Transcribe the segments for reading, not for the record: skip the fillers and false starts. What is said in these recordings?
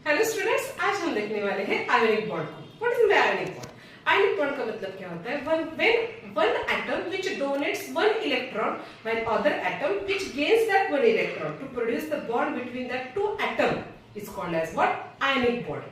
Hello students, आज हम देखने वाले हैं आयोनिक बॉन्ड को। What is ionic bond? Ionic bond का मतलब क्या होता है? when one atom which donates one electron while other atom which gains that one electron to produce the bond between the two atom is called as what? Ionic bond.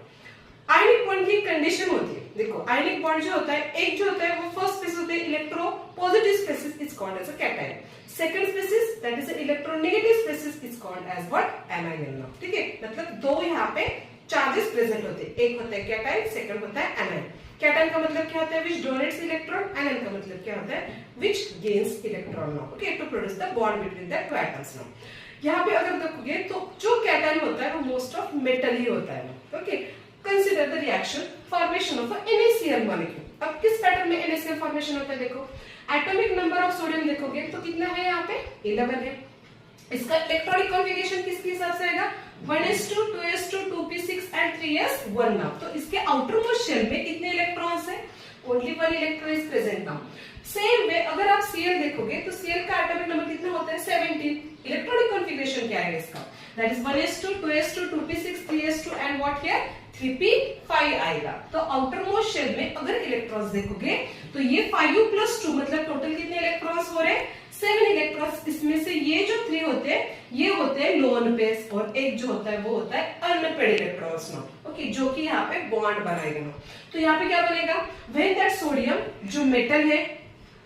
Ionic bond की condition होती है, देखो ionic bond जो होता है, एक जो होता है वो फर्स्ट स्पेसिस होते हैं electropositive species is called as a cation, second species that is electronegative species is called as what? Anion. ठीक है, मतलब दो यहाँ पे चार्जेस प्रेजेंट होते हैं, एक होता है कैटायन, सेकंड होता है एनायन। कैटायन का मतलब क्या होता है? Which donates electron. एनायन का मतलब क्या होता है? Which gains electron now. Okay, to produce the bond between the two atoms now. यहाँ पे अगर देखोगे तो जो कैटायन होता है वो मोस्ट ऑफ मेटल ही होता है। Okay, consider the reaction formation of NaCl molecule. अब किस पैटर्न में NaCl फॉर्मेशन होता है? देखो एटॉमिक नंबर ऑफ सोडियम देखोगे तो कितना है यहाँ पे? 11 है। इसका इलेक्ट्रॉनिक कॉन्फ़िगरेशन किसके हिसाब से आएगा? 1s2 2s2 2p6 and 3s1 now. तो इसके आउटर मोस्ट शेल में कितने इलेक्ट्रॉन्स है? Only one electron is present now. Same way अगर आप Cl देखोगे तो Cl का एटॉमिक नंबर कितना होता है? 17। इलेक्ट्रॉनिक कॉन्फ़िगरेशन क्या है इसका? That is 1s2 2s2 2p6 3s2 and what here 3p5 आएगा। तो आउटर मोस्ट शेल में अगर इलेक्ट्रॉन्स देखोगे तो ये 5+2 मतलब टोटल कितने इलेक्ट्रॉन्स हो रहे हैं? 7 इलेक्ट्रॉन्स। इसमें से ये जो 3 होते हैं ये होते हैं लोन पेयर्स और एक जो होता है वो होता है अनपेयर्ड इलेक्ट्रॉन्स ना। ओके, जो कि यहाँ पे बॉन्ड बनाएगा। तो यहाँ पे क्या बनेगा? व्हेन दैट सोडियम जो मेटल है,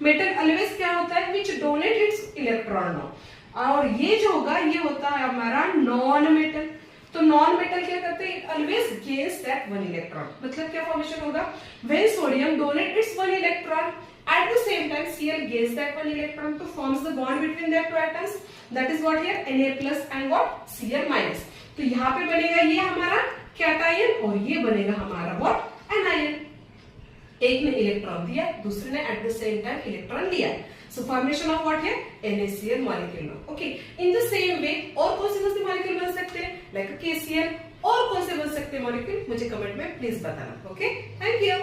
मेटल ऑलवेज क्या होता है? Which donate it's electron now. और ये जो होगा ये होता है हमारा नॉन मेटल। तो नॉन मेटल क्या करते हैं? Always gains that one electron. मतलब क्या फॉर्मेशन होगा? When sodium donate it's one electron at the same time Cl gains that one electron to forms the bond between their two atoms, that is what here Na plus and what Cl minus। तो यहाँ पे बनेगा ये हमारा cation और ये बनेगा हमारा what एनायन। एक ने इलेक्ट्रॉन दिया, दूसरे ने at the same time electron लिया। So formation of what here? NaCl molecule। Okay, in the same way और कौन से मॉलिक्यूल बन सकते हैं? Like KCl। और कौन से बन सकते हैं मॉलिक्यूल? मुझे कमेंट में प्लीज बताना। Okay, thank you.